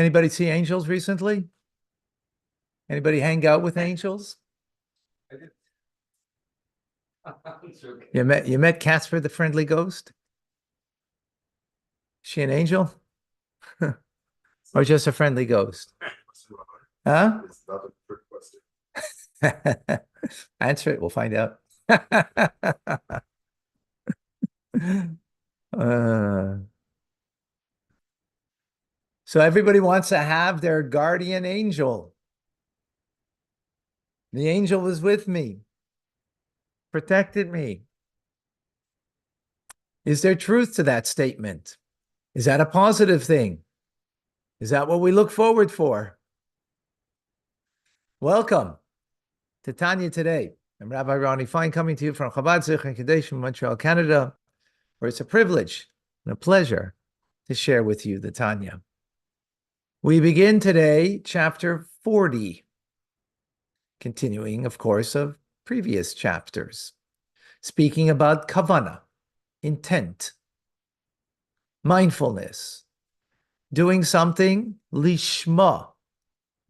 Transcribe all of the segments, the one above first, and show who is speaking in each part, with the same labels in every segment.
Speaker 1: Anybody see angels recently? Anybody hang out with angels?
Speaker 2: I did. It's okay.
Speaker 1: You met Casper the friendly ghost? She an angel? Or just a friendly ghost? Huh?
Speaker 2: It's not a trick question.
Speaker 1: Answer it, we'll find out. Uh, so everybody wants to have their guardian angel. The angel was with me, protected me. Is there truth to that statement? Is that a positive thing? Is that what we look forward for? Welcome to Tanya Today. I'm Rabbi Ronnie Fine, coming to you from Chabad Zichron Kadesh in Montreal, Canada, where it's a privilege and a pleasure to share with you the Tanya. We begin today chapter 40, continuing, of course, of previous chapters, speaking about kavana, intent, mindfulness, doing something lishma.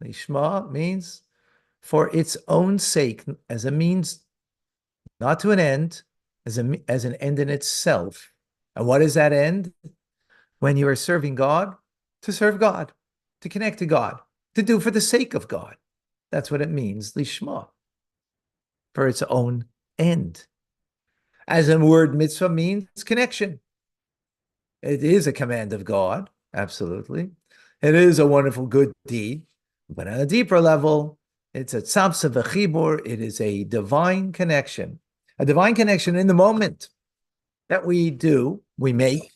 Speaker 1: Lishma means for its own sake, as a means, not to an end, as an end in itself. And what is that end? When you are serving God, to serve God, to connect to God, to do for the sake of God. That's what it means, lishma, for its own end. As the word mitzvah means connection. It is a command of God, absolutely. It is a wonderful good deed, but on a deeper level, it's a tzavsa v'chibur. It is a divine connection in the moment that we make,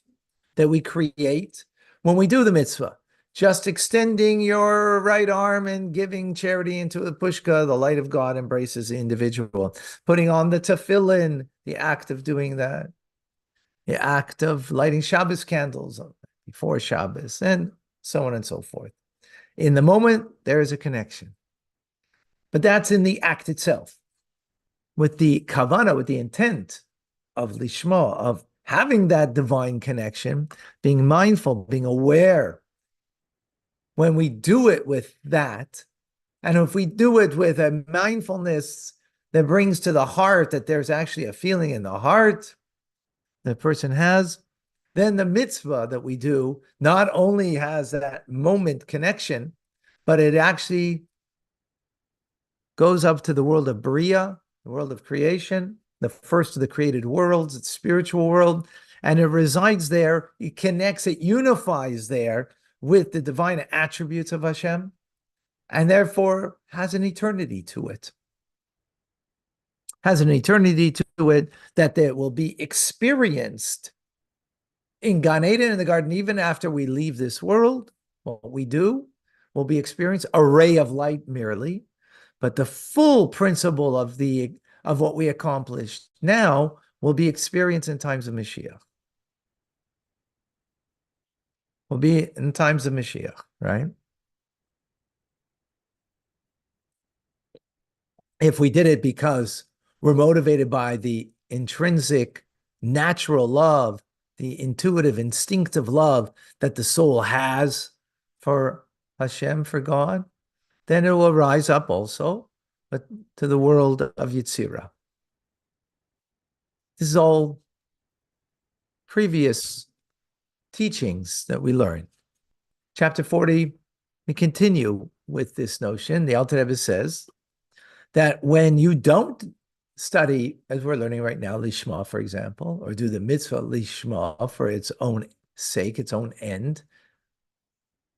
Speaker 1: that we create when we do the mitzvah. Just extending your right arm and giving charity into the pushka, the light of God embraces the individual. Putting on the tefillin, the act of doing that. The act of lighting Shabbos candles before Shabbos, and so on and so forth. In the moment, there is a connection. But that's in the act itself. With the kavana, with the intent of lishma, of having that divine connection, being mindful, being aware. When we do it with that, and if we do it with a mindfulness that brings to the heart that there's actually a feeling in the heart the person has, then the mitzvah that we do not only has that moment connection, but it actually goes up to the world of Bria, the world of creation, the first of the created worlds, its spiritual world, and it resides there, it connects, it unifies there with the divine attributes of Hashem, and therefore has an eternity to it. Has an eternity to it that it will be experienced in Gan Eden, in the garden, even after we leave this world. What we do will be experienced, a ray of light merely, but the full principle of what we accomplished now will be experienced in times of Mashiach. Will be in times of Mashiach, right? If we did it because we're motivated by the intrinsic, natural love, the intuitive, instinctive love that the soul has for Hashem, for God, then it will rise up also, but to the world of Yetzirah. This is all previous teachings that we learned. Chapter 40, we continue with this notion. The Alter Rebbe says that when you don't study, as we're learning right now, lishma, for example, or do the mitzvah lishma for its own sake, its own end,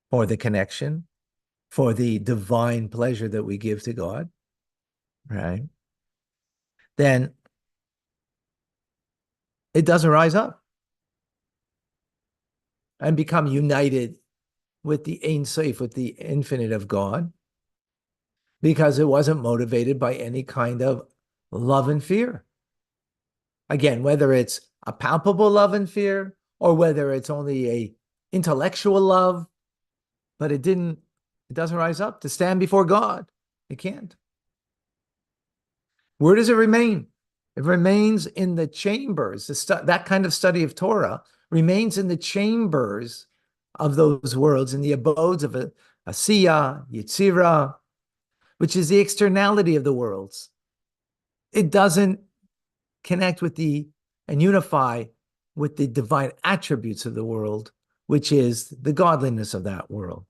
Speaker 1: for the connection, for the divine pleasure that we give to God, right? Then it doesn't rise up and become united with the Ein Sof, with the infinite of God, because it wasn't motivated by any kind of love and fear. Again, whether it's a palpable love and fear or whether it's only a intellectual love, but it doesn't rise up to stand before God. It can't. Where does it remain? It remains in the chambers. That kind of study of Torah remains in the chambers of those worlds in the abodes of a Asiya, Yitzira, which is the externality of the worlds. It doesn't connect with and unify with the divine attributes of the world, which is the godliness of that world.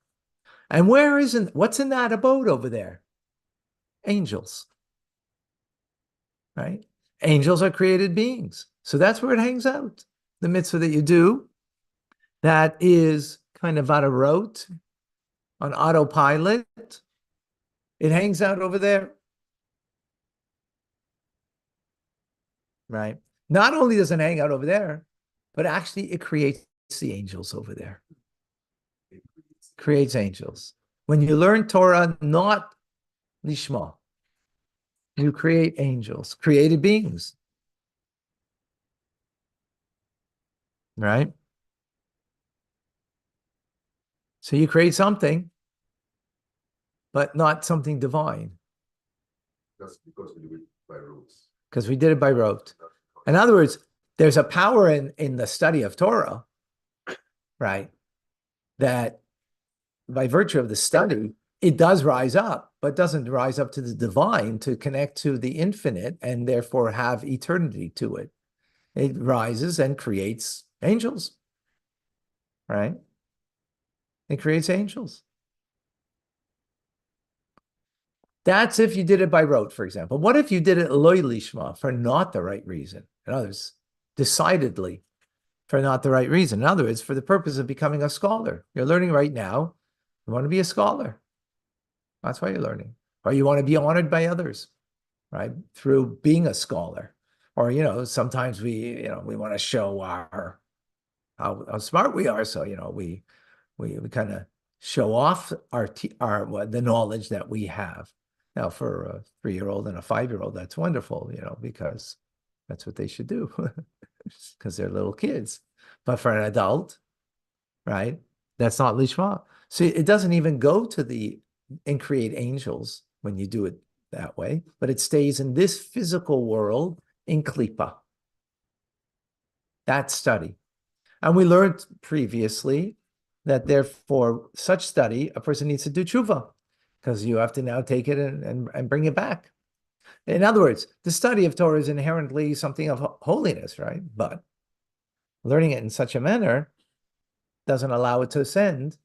Speaker 1: And what's in that abode over there? Angels, right? Angels are created beings. So that's where it hangs out. The mitzvah that you do, that is kind of out of rote, on autopilot, it hangs out over there. Right? Not only does it hang out over there, but actually it creates the angels over there. Creates angels. When you learn Torah, not lishma, you create angels, created beings. Right? So you create something, but not something divine.
Speaker 2: That's because we do it by rules.
Speaker 1: Because we did it by rote. In other words, there's a power in the study of Torah, right? That by virtue of the study, it does rise up, but doesn't rise up to the divine to connect to the infinite and therefore have eternity to it. It rises and creates angels, right? It creates angels. That's if you did it by rote, for example. What if you did it loy lishma, for not the right reason? In other words, decidedly for not the right reason. In other words, for the purpose of becoming a scholar. You're learning right now. You want to be a scholar. That's why you're learning. Or you want to be honored by others, right? Through being a scholar. Or, sometimes we want to show how smart we are. So, we kind of show off the knowledge that we have. Now, for a 3-year-old and a 5-year-old, that's wonderful, because that's what they should do because they're little kids. But for an adult, right, that's not lishma. So it doesn't even go to and create angels when you do it that way, but it stays in this physical world in klipa. That study. And we learned previously that therefore such study, a person needs to do tshuva because you have to now take it and bring it back. In other words, the study of Torah is inherently something of holiness, right? But learning it in such a manner doesn't allow it to ascend.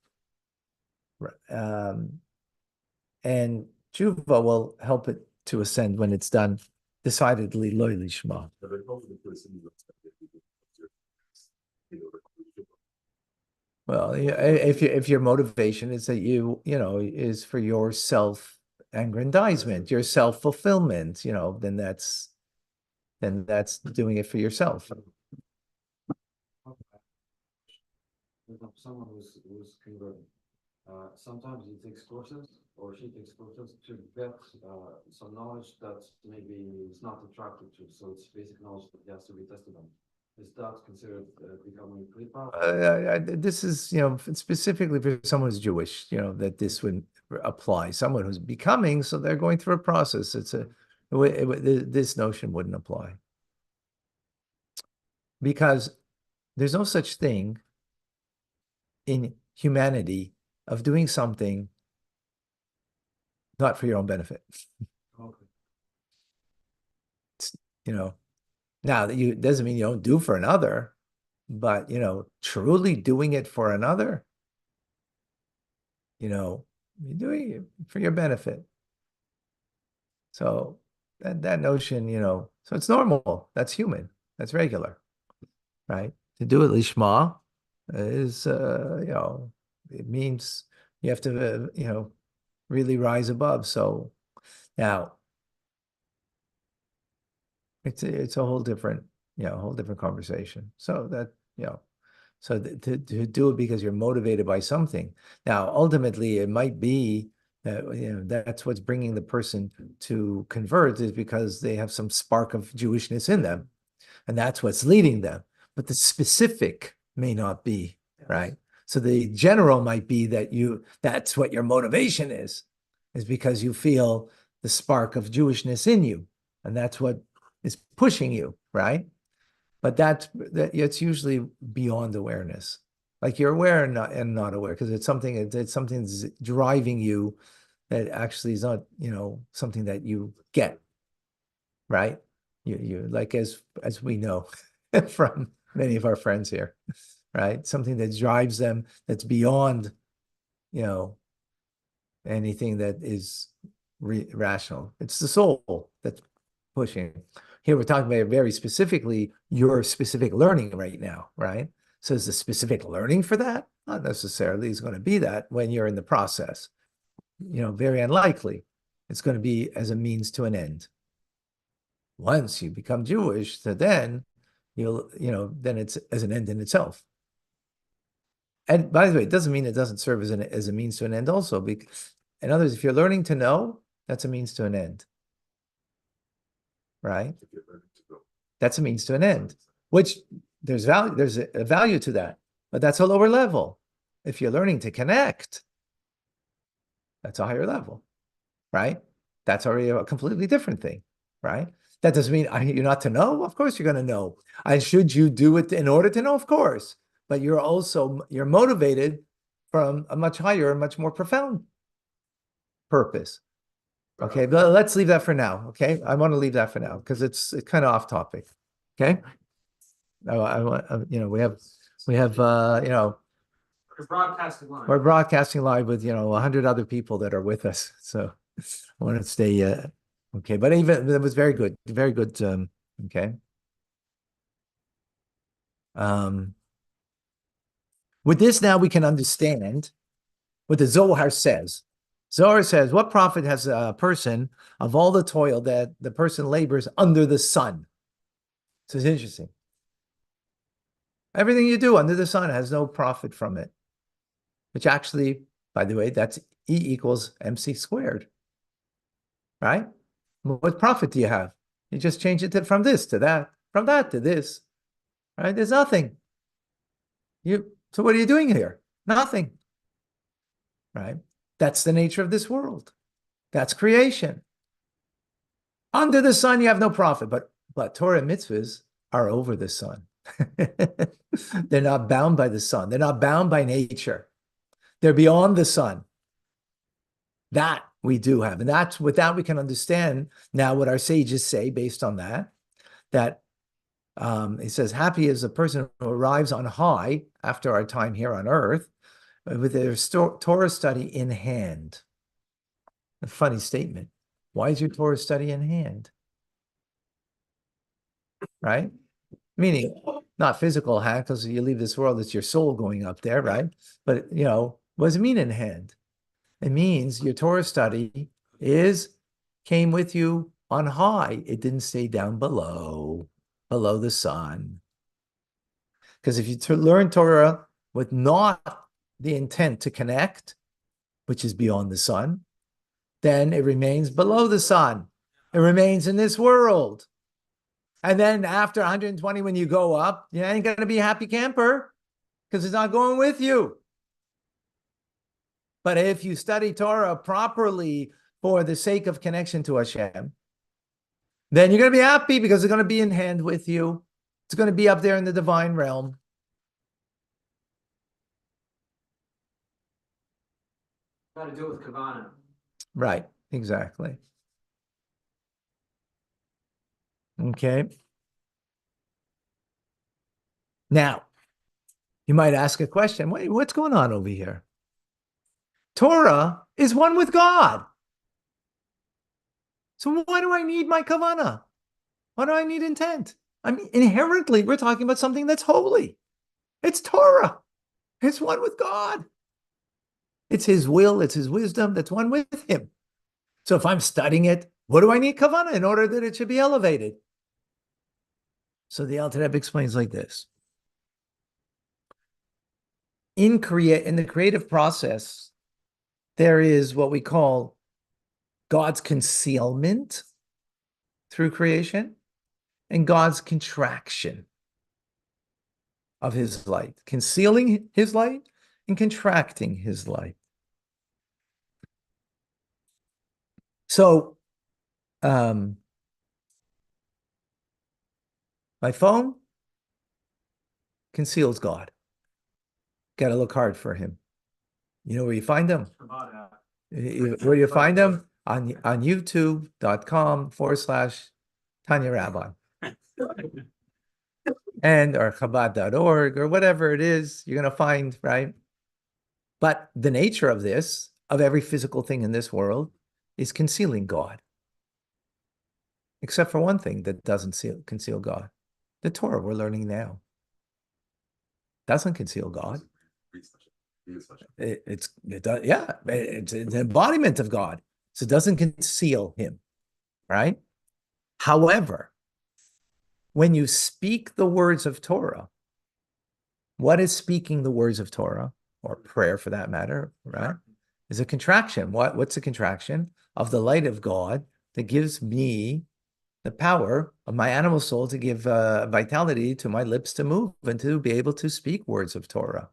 Speaker 1: And tshuva will help it to ascend when it's done decidedly loy lishma. Well, if your motivation is that is for your self-aggrandizement, your self-fulfillment, then that's doing it for yourself.
Speaker 3: Someone who's converting. Sometimes he takes courses or she takes courses to get some knowledge that maybe is not attracted to. So it's basic knowledge that has to be tested on. Is that considered becoming klipa?
Speaker 1: This is, specifically for someone who's Jewish, that this would apply. Someone who's becoming, so they're going through a process. This notion wouldn't apply. Because there's no such thing in humanity of doing something not for your own benefit.
Speaker 3: Okay.
Speaker 1: Now that doesn't mean you don't do for another, but truly doing it for another, you're doing it for your benefit. So that notion, so it's normal. That's human. That's regular, right? To do it lishma is, it means you have to, really rise above. So now it's a whole different, conversation. So that, so to do it because you're motivated by something. Now, ultimately, it might be that, that's what's bringing the person to convert is because they have some spark of Jewishness in them. And that's what's leading them. But the specific may not be, right? So the general might be that's what your motivation is because you feel the spark of Jewishness in you. And that's what is pushing you, right? But it's usually beyond awareness. Like you're aware and not aware, because it's something that's driving you that actually is not, something that you get, right? You like as we know from many of our friends here, right? Something that drives them that's beyond, you know, anything that is rational. It's the soul that's pushing. Here we're talking about very specifically your specific learning right now, right? So is the specific learning for that? Not necessarily is going to be that when you're in the process. Very unlikely. It's going to be as a means to an end. Once you become Jewish, so then then it's as an end in itself. And by the way, it doesn't mean it doesn't serve as a means to an end also, because in other words, if you're learning to know, that's a means to an end. Right?
Speaker 2: If you're learning to go.
Speaker 1: That's a means to an end, which there's a value to that, but that's a lower level. If you're learning to connect, that's a higher level, right? That's already a completely different thing, right? That doesn't mean you're not to know. Of course, you're going to know. And should you do it in order to know? Of course, but you're motivated from a much higher and much more profound purpose. Okay, but let's leave that for now. Okay, I want to leave that for now because it's kind of off topic. Okay, I want we have
Speaker 3: We're broadcasting live.
Speaker 1: we're broadcasting live with 100 other people that are with us, so I want to stay okay. But even it was very good, very good. Okay. With this now we can understand what the Zohar says. Zohar says, what profit has a person of all the toil that the person labors under the sun? So it's interesting. Everything you do under the sun has no profit from it, which actually, by the way, that's E equals MC squared, right? What profit do you have? You just change it from this to that, from that to this, right? There's nothing. So what are you doing here? Nothing, right? That's the nature of this world. That's creation. Under the sun, you have no profit, but Torah and mitzvahs are over the sun. They're not bound by the sun. They're not bound by nature. They're beyond the sun. That we do have. And that's with that we can understand now what our sages say based on that it says, happy is a person who arrives on high after our time here on earth with their Torah study in hand. A funny statement. Why is your Torah study in hand? Right? Meaning not physical hand, because you leave this world, it's your soul going up there, right? But, what does it mean in hand? It means your Torah study came with you on high. It didn't stay down below the sun. Because if you learn Torah with not the intent to connect, which is beyond the sun, then it remains below the sun. It remains in this world. And then after 120, when you go up, you ain't going to be a happy camper because it's not going with you. But if you study Torah properly for the sake of connection to Hashem, then you're going to be happy because it's going to be in hand with you. It's going to be up there in the divine realm.
Speaker 3: Got to do it with Kavana.
Speaker 1: Right, exactly. Okay. Now, you might ask a question. Wait, what's going on over here? Torah is one with God. So why do I need my kavana? Why do I need intent? I mean, inherently, we're talking about something that's holy. It's Torah. It's one with God. It's his will. It's his wisdom that's one with him. So if I'm studying it, what do I need kavana in order that it should be elevated? So the Alter Rebbe explains like this. In the creative process, there is what we call God's concealment through creation and God's contraction of his light, concealing his light and contracting his light. So, my phone conceals God. got to look hard for him. You know where you find him?
Speaker 3: Kabbalah.
Speaker 1: Where you find him? On youtube.com/Tanya Rabbi. And or Chabad.org or whatever it is, you're going to find, right? But the nature of this, of every physical thing in this world, is concealing God. Except for one thing that doesn't conceal God. The Torah we're learning now doesn't conceal God. It's an embodiment of God. So it doesn't conceal him, right? However, when you speak the words of Torah, what is speaking the words of Torah, or prayer for that matter, right? Is a contraction. What's a contraction? Of the light of God that gives me the power of my animal soul to give vitality to my lips to move and to be able to speak words of Torah.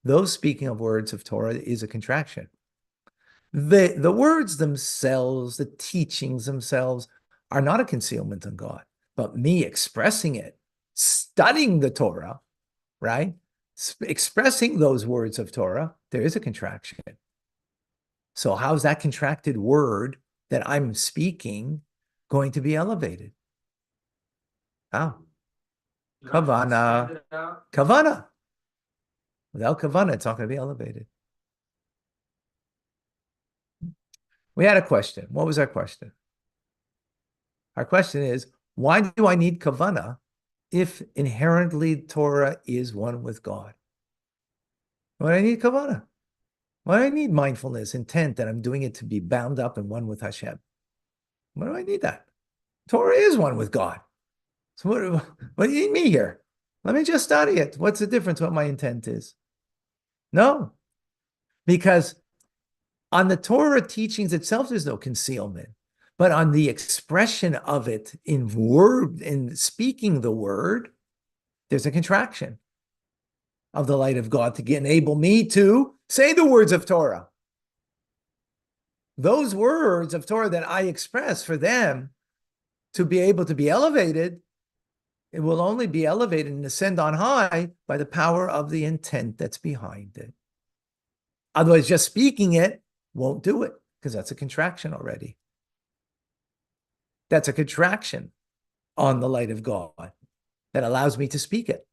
Speaker 1: Those speaking of words of Torah is a contraction. The words themselves, the teachings themselves, are not a concealment on God, but me expressing it, studying the Torah, right? Expressing those words of Torah, there is a contraction. So how's that contracted word that I'm speaking going to be elevated? How? Kavana. Kavana. Without kavana, it's not going to be elevated. We had a question. What was our question? Our question is, why do I need kavana if inherently Torah is one with God? Why do I need kavana? Why do I need mindfulness, intent that I'm doing it to be bound up and one with Hashem? Why do I need that? Torah is one with God. So what do you need me here? Let me just study it. What's the difference what my intent is? No, because on the Torah teachings itself, there's no concealment. But on the expression of it in word, in speaking the word, there's a contraction of the light of God to enable me to say the words of Torah. Those words of Torah that I express, for them to be able to be elevated, it will only be elevated and ascend on high by the power of the intent that's behind it. Otherwise, just speaking it won't do it, because that's a contraction already. That's a contraction on the light of God that allows me to speak it.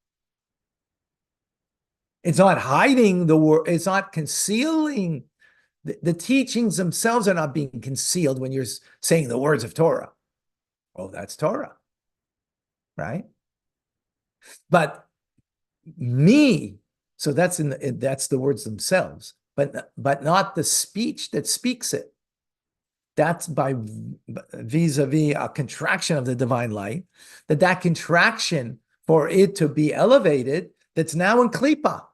Speaker 1: It's not hiding the word. It's not concealing. The teachings themselves are not being concealed when you're saying the words of Torah. Oh, that's Torah, right? But me, so that's that's the words themselves, but not the speech that speaks it. That's by vis-a-vis a contraction of the divine light, that contraction for it to be elevated, that's now in klipa.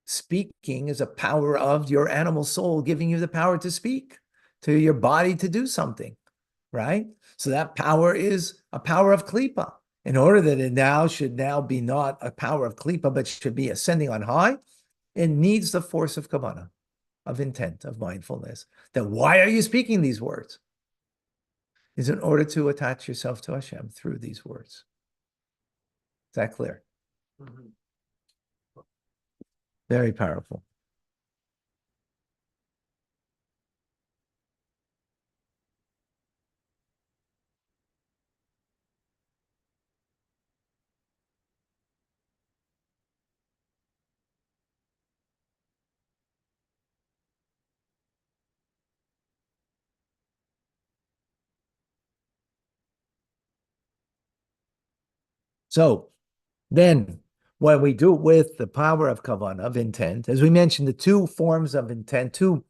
Speaker 1: Speaking is a power of your animal soul giving you the power to speak, to your body to do something, right? So that power is a power of klipa. In order that it should be not a power of klipa, but should be ascending on high, it needs the force of kavanah, of intent, of mindfulness. That why are you speaking these words? Is in order to attach yourself to Hashem through these words. Is that clear?
Speaker 3: Mhm.
Speaker 1: Very powerful. So then when we do it with the power of kavanah, of intent, as we mentioned, the two forms of intent, two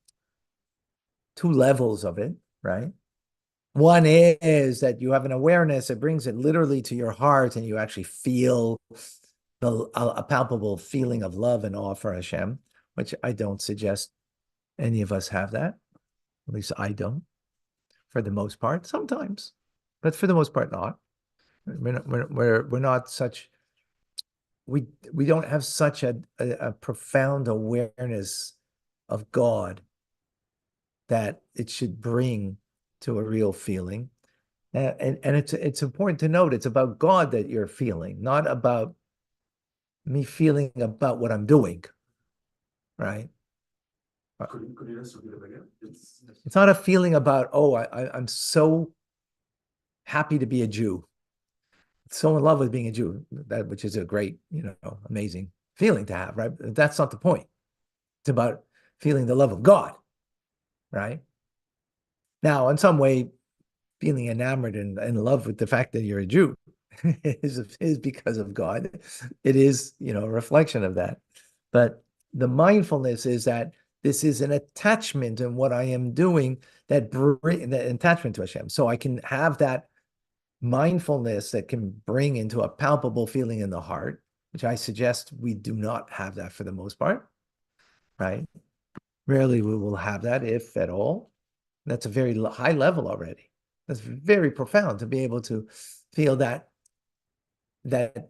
Speaker 1: levels of it, right? One is that you have an awareness, it brings it literally to your heart, and you actually feel a palpable feeling of love and awe for Hashem, which I don't suggest any of us have that. At least I don't, for the most part. Sometimes, but for the most part, not. We're not such. We don't have such a profound awareness of God that it should bring to a real feeling. And it's important to note it's about God that you're feeling, not about me feeling about what I'm doing. right?
Speaker 2: Could you just repeat it again?
Speaker 1: It's not a feeling about, oh, I'm so happy to be a Jew. So in love with being a Jew, that which is a great, amazing feeling to have, right? That's not the point. It's about feeling the love of God, right? Now, in some way, feeling enamored and in love with the fact that you're a Jew is because of God. It is, a reflection of that. But the mindfulness is that this is an attachment in what I am doing that bring that attachment to Hashem. So I can have that mindfulness that can bring into a palpable feeling in the heart, which I suggest we do not have that for the most part, right? Rarely we will have that, if at all. That's a very high level already. That's very profound to be able to feel that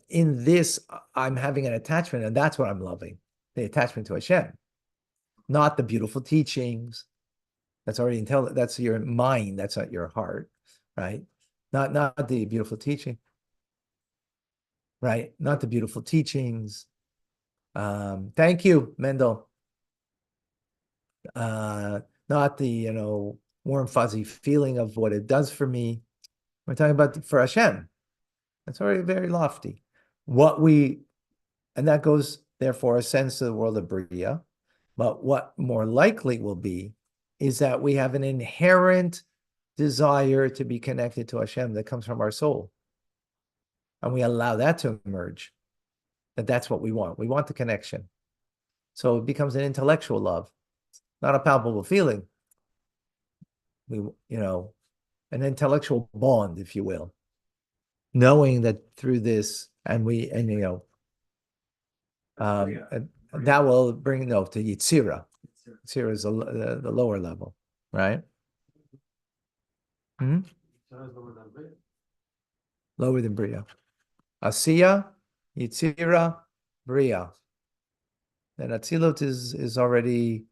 Speaker 1: in this I'm having an attachment, and that's what I'm loving, the attachment to Hashem, not the beautiful teachings. That's already intelligent. That's your mind. That's not your heart, right? Not the beautiful teaching, right? Not the beautiful teachings. Thank you, Mendel. Not the warm fuzzy feeling of what it does for me. We're talking about for Hashem. That's already very lofty. And that goes therefore a sense of the world of Bria. But what more likely will be is that we have an inherent desire to be connected to Hashem that comes from our soul. And we allow that to emerge. That's what we want. We want the connection. So it becomes an intellectual love, not a palpable feeling. An intellectual bond, if you will, knowing that through this, that will bring to Yitzira. Yitzira is the lower level, right? Lower than Bria. Asiya, Yitzira, Bria. And Atzilut is already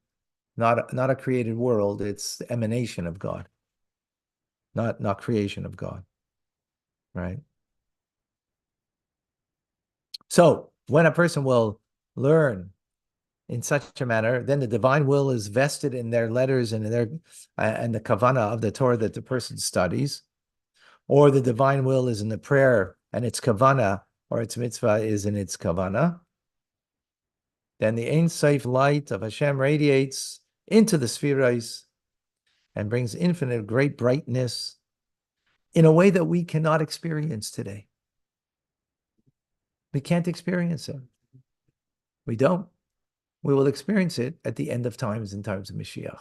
Speaker 1: not a created world. It's the emanation of God, not creation of God, right? So when a person will learn in such a manner, then the divine will is vested in their letters and and the kavanah of the Torah that the person studies, or the divine will is in the prayer and its kavanah or its mitzvah is in its kavanah. Then the Ein Sof light of Hashem radiates into the spheres and brings infinite great brightness in a way that we cannot experience today. We can't experience it. We don't. We will experience it at the end of times and times of Mashiach.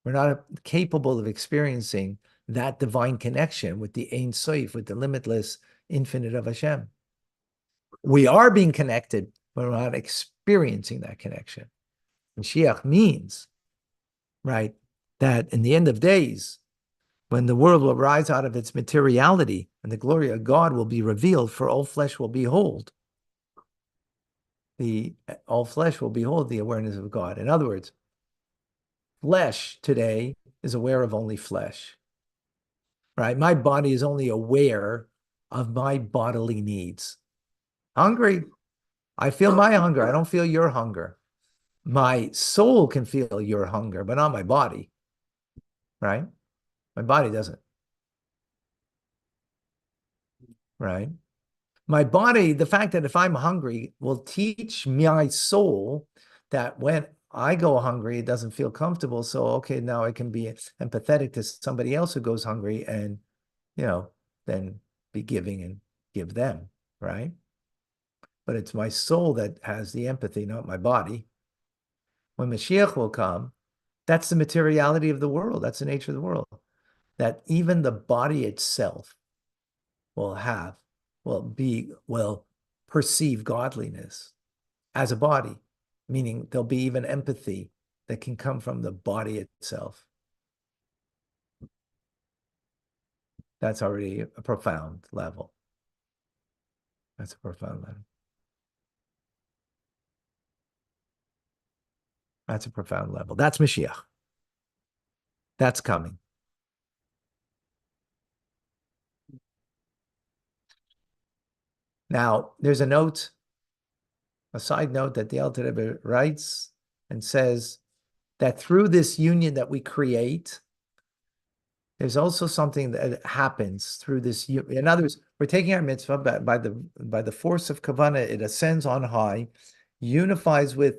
Speaker 1: We're not capable of experiencing that divine connection with the Ein Sof, with the limitless infinite of Hashem. We are being connected, but we're not experiencing that connection. Mashiach means, right, that in the end of days, when the world will rise out of its materiality and the glory of God will be revealed, for all flesh will behold. All flesh will behold the awareness of God. In other words, flesh today is aware of only flesh, right? My body is only aware of my bodily needs. Hungry, I feel my hunger. I don't feel your hunger. My soul can feel your hunger, but not my body, right? My body doesn't, right? My body, the fact that if I'm hungry will teach my soul that when I go hungry, it doesn't feel comfortable. So, okay, now I can be empathetic to somebody else who goes hungry and, then be giving and give them, right? But it's my soul that has the empathy, not my body. When Mashiach will come, that's the materiality of the world. That's the nature of the world. That even the body itself will perceive godliness as a body, meaning there'll be even empathy that can come from the body itself. That's already a profound level. That's a profound level. That's a profound level. That's Mashiach. That's coming. Now, there's a note, a side note that the Alter Rebbe writes and says that through this union that we create, there's also something that happens through this. In other words, we're taking our mitzvah by the force of kavanah, it ascends on high, unifies with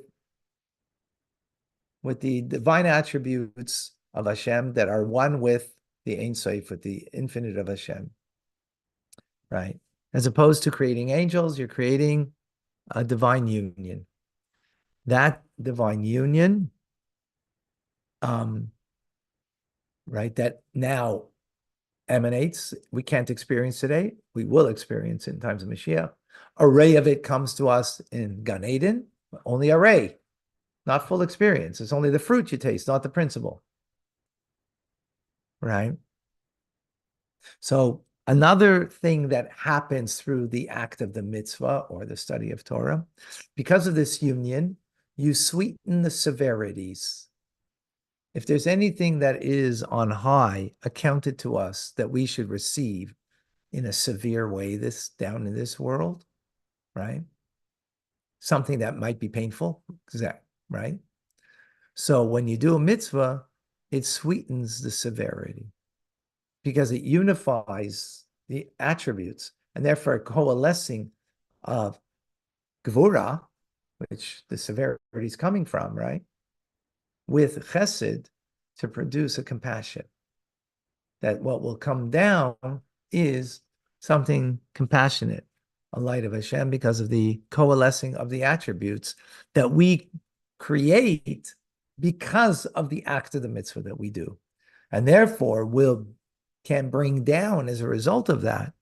Speaker 1: the divine attributes of Hashem that are one with the Ein Sof, with the infinite of Hashem, right? As opposed to creating angels, you're creating a divine union. That divine union, right, that now emanates, we can't experience today, we will experience in times of Mashiach. A ray of it comes to us in Gan Eden, only a ray, not full experience. It's only the fruit you taste, not the principle, right? So another thing that happens through the act of the mitzvah or the study of Torah, because of this union, you sweeten the severities. If there's anything that is on high accounted to us that we should receive in a severe way this down in this world, right? Something that might be painful, exact, right? So when you do a mitzvah, it sweetens the severity because it unifies the attributes and therefore coalescing of gvura, which the severity is coming from, right? With chesed to produce a compassion. That what will come down is something compassionate, a light of Hashem, because of the coalescing of the attributes that we create because of the act of the mitzvah that we do. And therefore can bring down as a result of that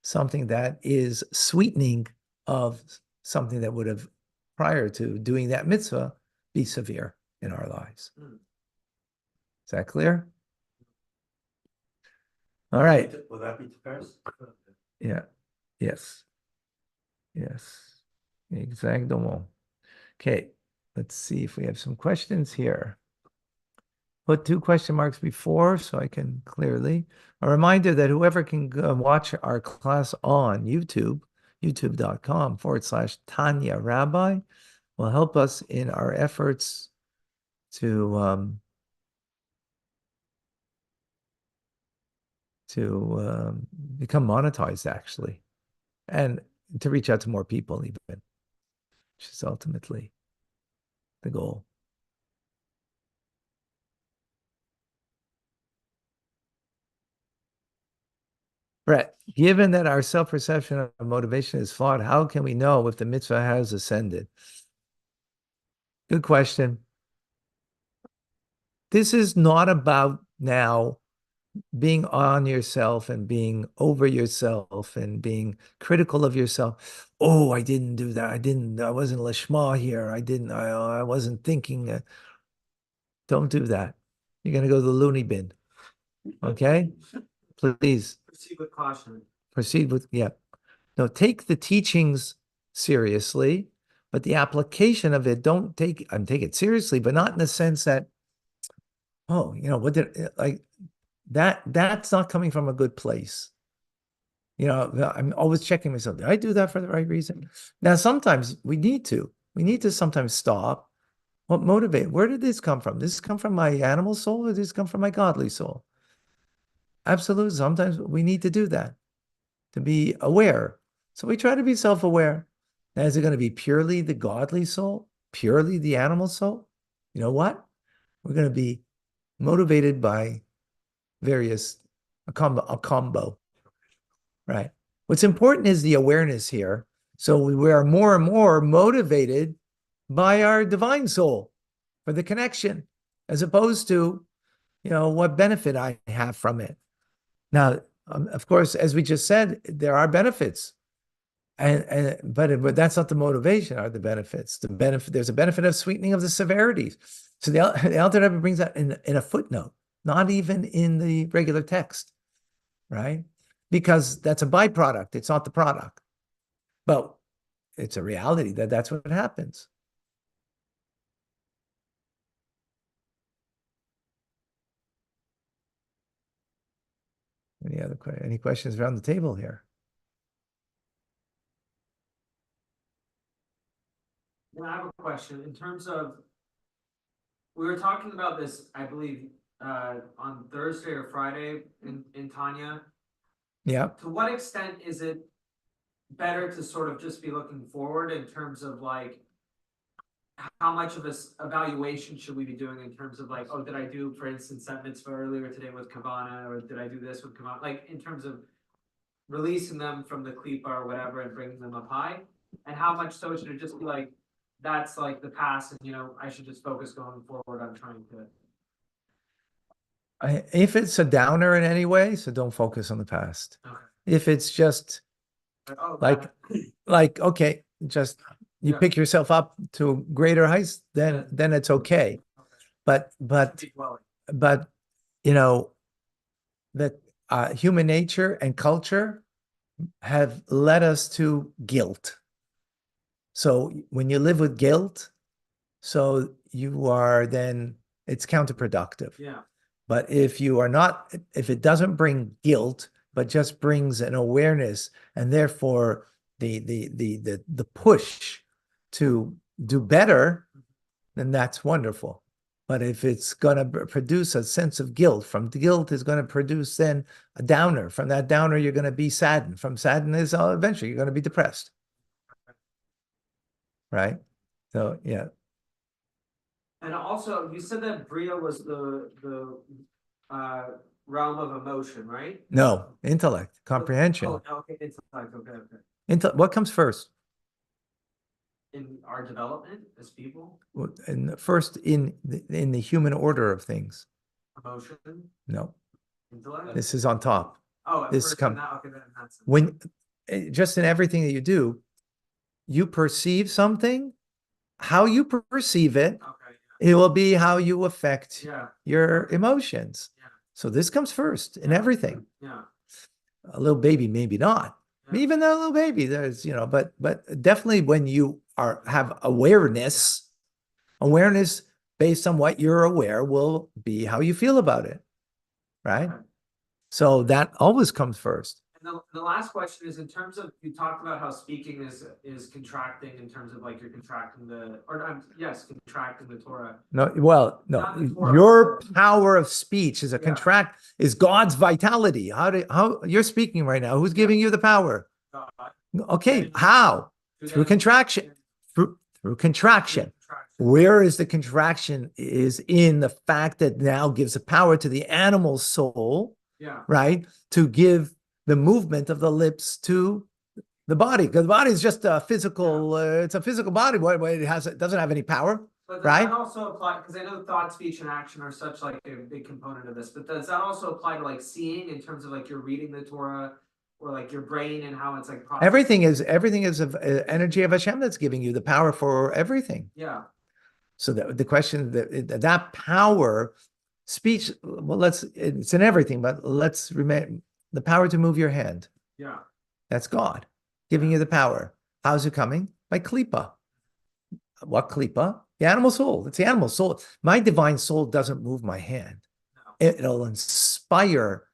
Speaker 1: something that is sweetening of something that would have, prior to doing that mitzvah, be severe in our lives. Is that clear? All right.
Speaker 4: Will that be Tiferes?
Speaker 1: Yeah. Yes. Yes. Exactly. Okay. Let's see if we have some questions here. Put 2 question marks before so I can clearly. A reminder that whoever can watch our class on YouTube, youtube.com/Tanya Rabbi, will help us in our efforts to become monetized, actually, and to reach out to more people even, which is ultimately the goal. Brett, given that our self-perception of motivation is flawed, how can we know if the mitzvah has ascended? Good question. This is not about now being on yourself and being over yourself and being critical of yourself. Oh, I didn't do that. I wasn't lishma here. I wasn't thinking. Don't do that. You're going to go to the loony bin. Okay? Please.
Speaker 4: Proceed with caution.
Speaker 1: Proceed with, yeah. No, take the teachings seriously, but the application of it, take it seriously, but not in the sense that, oh, what did, like, that's not coming from a good place. I'm always checking myself. Did I do that for the right reason? Now, sometimes we need to sometimes stop. What motivate? Where did this come from? Did this come from my animal soul or did this come from my godly soul? Absolutely. Sometimes we need to do that, to be aware. So we try to be self-aware. Now, is it going to be purely the godly soul, purely the animal soul? You know what? We're going to be motivated by a combo, right? What's important is the awareness here. So we are more and more motivated by our divine soul for the connection, as opposed to, what benefit I have from it. Now, of course, as we just said, there are benefits, but that's not the motivation. Are the benefits? There's a benefit of sweetening of the severities. So the Alter Rebbe brings that in a footnote, not even in the regular text, right? Because that's a byproduct. It's not the product, but it's a reality that's what happens. Any questions around the table here?
Speaker 4: question, in terms of, we were talking about this, I believe, on Thursday or Friday in Tanya.
Speaker 1: Yeah.
Speaker 4: To what extent is it better to sort of just be looking forward in terms of like, how much of a evaluation should we be doing in terms of like, oh, did I do, for instance, that mitzvah earlier today with Kavana, or did I do this with Kavana? Like, in terms of releasing them from the klipa or whatever and bringing them up high, and how much so should it just be like, that's like the past, and I should just focus going forward on trying to.
Speaker 1: If it's a downer in any way, so don't focus on the past.
Speaker 4: Okay.
Speaker 1: If it's just
Speaker 4: Oh,
Speaker 1: like, okay, just you
Speaker 4: Yeah.
Speaker 1: pick yourself up to greater heights, then it's okay. But that human nature and culture have led us to guilt. So when you live with guilt, so you are then it's counterproductive.
Speaker 4: Yeah.
Speaker 1: But if you are not, if it doesn't bring guilt, but just brings an awareness, and therefore the push to do better, then that's wonderful. But if it's going to produce a sense of guilt, from guilt is going to produce then a downer. From that downer, you're going to be saddened. From sadness, eventually you're going to be depressed. Right? So, yeah.
Speaker 4: And also, you said that Bria was the realm of emotion, right?
Speaker 1: No, intellect, comprehension.
Speaker 4: Oh, okay, intellect, okay.
Speaker 1: What comes first?
Speaker 4: In our development as people,
Speaker 1: And first in the human order of things.
Speaker 4: emotion,
Speaker 1: No,
Speaker 4: intellect.
Speaker 1: this is on top.
Speaker 4: Oh, at
Speaker 1: this
Speaker 4: first
Speaker 1: come-
Speaker 4: in that, okay, then that's
Speaker 1: When just in everything that you do, you perceive something, how you perceive it,
Speaker 4: okay,
Speaker 1: it will be how you affect
Speaker 4: yeah,
Speaker 1: your emotions.
Speaker 4: Yeah.
Speaker 1: So this comes first in
Speaker 4: Yeah.
Speaker 1: everything.
Speaker 4: yeah,
Speaker 1: A little baby, maybe not.
Speaker 4: Yeah.
Speaker 1: Even a little baby, there's, but definitely when you have awareness based on what you're aware will be how you feel about it. Right?
Speaker 4: Okay.
Speaker 1: So that always comes first.
Speaker 4: And the last question is, in terms of, you talked about how speaking is contracting in terms of like you're contracting contracting the Torah.
Speaker 1: No, well, no,
Speaker 4: Not the Torah,
Speaker 1: your
Speaker 4: but-
Speaker 1: power of speech is a
Speaker 4: Yeah.
Speaker 1: contract, is God's vitality. How you're speaking right now? Who's giving you the power?
Speaker 4: God,
Speaker 1: Okay,
Speaker 4: Then-
Speaker 1: how?
Speaker 4: through
Speaker 1: Through
Speaker 4: that-
Speaker 1: contraction. Through contraction. Where is the contraction? Is in the fact that now gives a power to the animal soul,
Speaker 4: Yeah,
Speaker 1: right? To give the movement of the lips to the body, because the body is just a physical. It's a physical body. What it doesn't have any power,
Speaker 4: but does
Speaker 1: right?
Speaker 4: that also apply, because I know thought, speech, and action are such like a big component of this, but does that also apply to like seeing, in terms of like you're reading the Torah, or like your brain and how it's like processing?
Speaker 1: Everything is of energy of Hashem that's giving you the power for everything.
Speaker 4: Yeah,
Speaker 1: So the question that power, speech, well, it's in everything, but let's remember the power to move your hand.
Speaker 4: yeah,
Speaker 1: That's God giving you the power. How's it coming? By klipa. What klipa? The animal soul. It's the animal soul. My divine soul doesn't move my hand.
Speaker 4: no,
Speaker 1: It'll inspire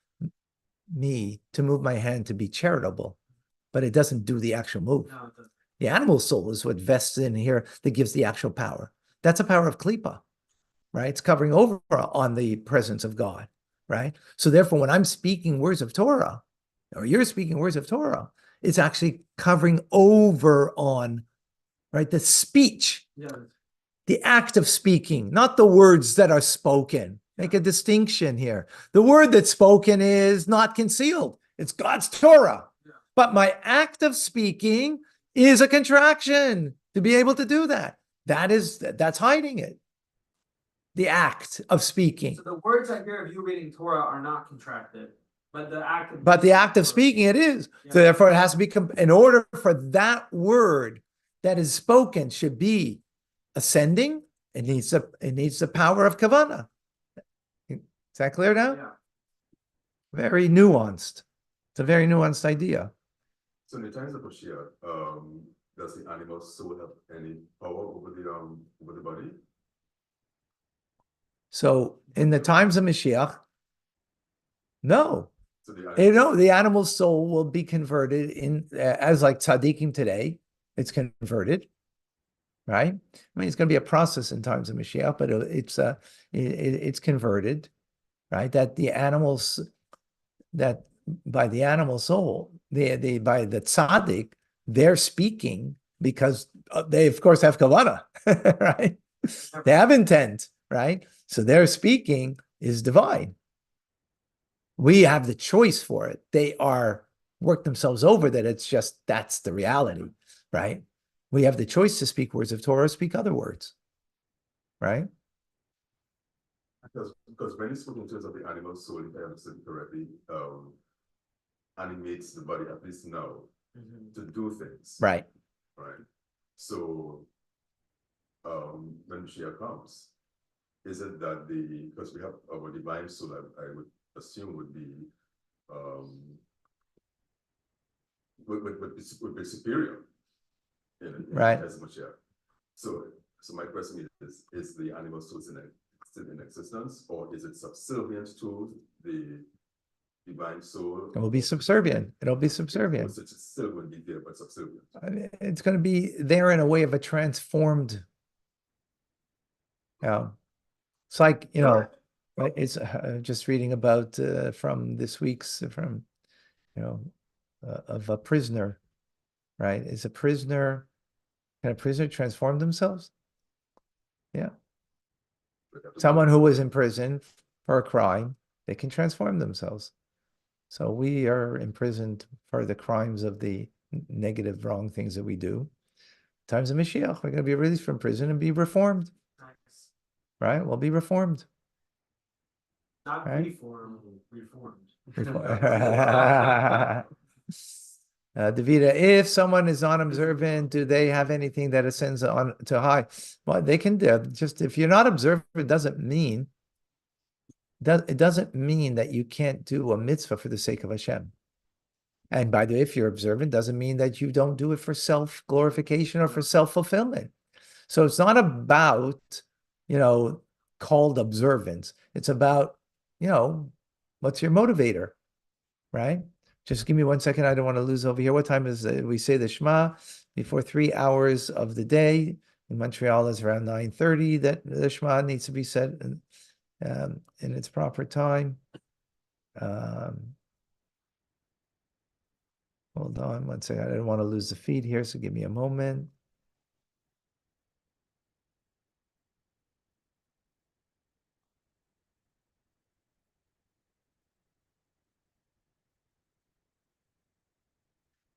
Speaker 1: me to move my hand to be charitable, but it doesn't do the actual move.
Speaker 4: no, it doesn't.
Speaker 1: The animal soul is what vests in here that gives the actual power. That's a power of klipa, right? It's covering over on the presence of God, right? So therefore, when I'm speaking words of Torah, or you're speaking words of Torah, it's actually covering over on, right, the speech,
Speaker 4: Yeah,
Speaker 1: the act of speaking, not the words that are spoken. Make a distinction here. The word that's spoken is not concealed. It's God's Torah.
Speaker 4: Yeah.
Speaker 1: But my act of speaking is a contraction to be able to do that. That's hiding it. The act of speaking.
Speaker 4: so the words I hear of you reading Torah are not contracted, but the act of.
Speaker 1: But the act of speaking, it is.
Speaker 4: Yeah.
Speaker 1: So therefore, it has to be, in order for that word that is spoken should be ascending, it needs the power of kavana. Is that clear now?
Speaker 4: Yeah,
Speaker 1: Very nuanced. It's a very nuanced idea.
Speaker 2: So in the times of Mashiach, does the animal soul have any power over the body?
Speaker 1: So in the times of Mashiach, no.
Speaker 2: So the
Speaker 1: The animal soul will be converted in as like tzaddikim today. It's converted, right? I mean, it's going to be a process in times of Mashiach, but it's converted, right? That the animals, that by the animal soul, by the tzaddik, they're speaking because they, of course, have kavanah, right? They have intent, right? So their speaking is divine. We have the choice for it. They are worked themselves over that it's just, that's the reality, right? We have the choice to speak words of Torah or speak other words, right?
Speaker 2: Because when you speak in terms of the animal soul, if I understand correctly, animates the body, at least now, to do things.
Speaker 1: Right.
Speaker 2: Right. So when Mashiach comes, is it that because we have our divine soul, I would assume would be would be superior in
Speaker 1: Right.
Speaker 2: as Mashiach. So my question is the animal soul still in existence, or is it subservient to the divine soul?
Speaker 1: It will be subservient. It'll be subservient.
Speaker 2: It still would be there, but subservient.
Speaker 1: I mean, it's going to be there in a way of a transformed. It's like, right? It's just reading about from this week's from, of a prisoner, right? Is a prisoner, can a prisoner transform themselves? Yeah. Someone who was in prison for a crime, they can transform themselves. So we are imprisoned for the crimes of the negative, wrong things that we do. Times of Mashiach, we're going to be released from prison and be reformed.
Speaker 4: Nice.
Speaker 1: Right? We'll be reformed.
Speaker 4: Not
Speaker 1: Right?
Speaker 4: reformed.
Speaker 1: Davida, if someone is non-observant, do they have anything that ascends on to high? Well, they can do. Just if you're not observant, it doesn't mean that you can't do a mitzvah for the sake of Hashem. And by the way, if you're observant, doesn't mean that you don't do it for self-glorification or for self-fulfillment. So it's not about, called observance. It's about, what's your motivator, right? Just give me 1 second. I don't want to lose over here. What time is it? We say the Shema before 3 hours of the day. In Montreal is around 9:30 that the Shema needs to be said in its proper time. Hold on 1 second. I don't want to lose the feed here, so give me a moment.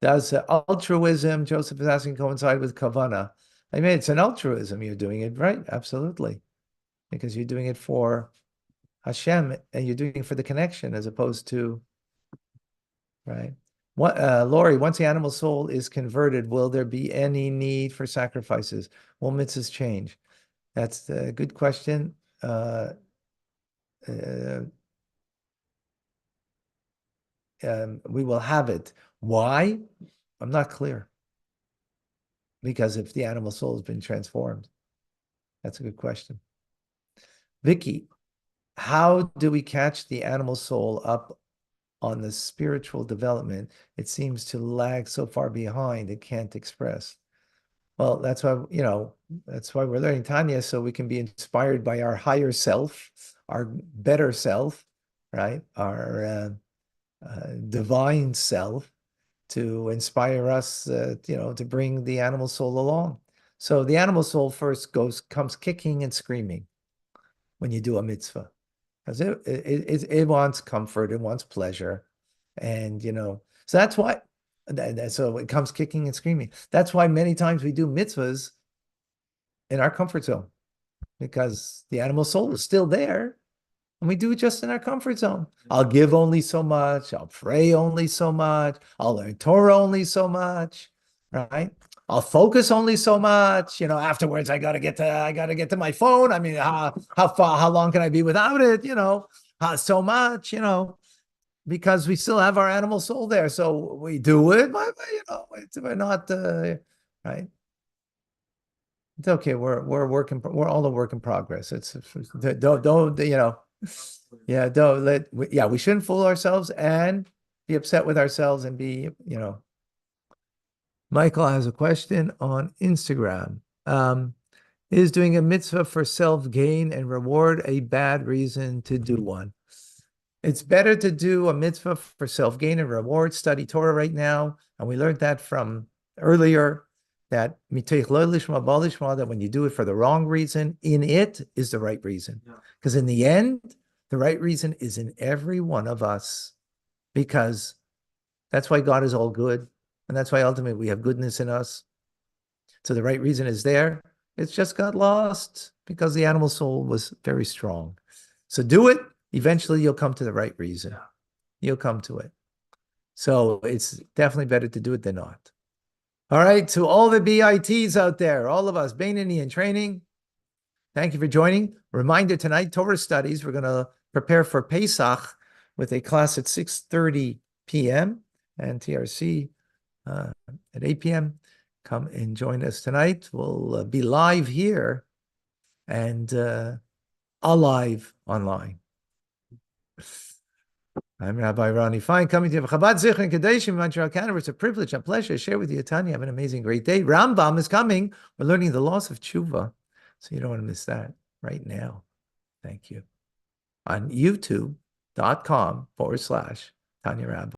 Speaker 1: Does altruism, Joseph is asking, coincide with kavana? I mean, it's an altruism. You're doing it right, absolutely, because you're doing it for Hashem and you're doing it for the connection as opposed to, right? What, Lori, once the animal soul is converted, will there be any need for sacrifices? Will mitzvahs change? That's a good question. We will have it. Why? I'm not clear. Because if the animal soul has been transformed, that's a good question. Vicky, how do we catch the animal soul up on the spiritual development? It seems to lag so far behind it can't express. Well, that's why, that's why we're learning Tanya, so we can be inspired by our higher self, our better self, right? Our divine self to inspire us, to bring the animal soul along. So the animal soul first comes kicking and screaming when you do a mitzvah, because it wants comfort, it wants pleasure, and so that's why. So it comes kicking and screaming. That's why many times we do mitzvahs in our comfort zone, because the animal soul is still there. And we do it just in our comfort zone. I'll give only so much. I'll pray only so much. I'll learn Torah only so much, right? I'll focus only so much. Afterwards, I gotta get to my phone. I mean, how long can I be without it? So much. Because we still have our animal soul there, so we do it. But we're not right. It's okay. We're working. We're all a work in progress. Don't yeah, we shouldn't fool ourselves and be upset with ourselves and be, Michael has a question on Instagram. Is doing a mitzvah for self-gain and reward a bad reason to do one? It's better to do a mitzvah for self-gain and reward. Study Torah right now, and we learned that from earlier, that miteich lo lishma ba lishma, that when you do it for the wrong reason, in it is the right reason.
Speaker 4: Yeah.
Speaker 1: Because in the end, the right reason is in every one of us, because that's why God is all good, and that's why ultimately we have goodness in us. So the right reason is there. It's just got lost because the animal soul was very strong. So do it. Eventually you'll come to the right reason.
Speaker 4: Yeah.
Speaker 1: You'll come to it. So it's definitely better to do it than not. All right. To all the BITs out there, all of us, Bainani in training, thank you for joining. Reminder tonight, Torah studies. We're going to prepare for Pesach with a class at 6:30 p.m. and TRC at 8 p.m. Come and join us tonight. We'll be live here and alive online. I'm Rabbi Ronnie Fine, coming to you from Chabad Zichron Kadesh in Montreal, Canada. It's a privilege, a pleasure to share with you, Tanya. Have an amazing, great day. Rambam is coming. We're learning the laws of tshuva, so you don't want to miss that right now. Thank you. On youtube.com/Tanya Rambam.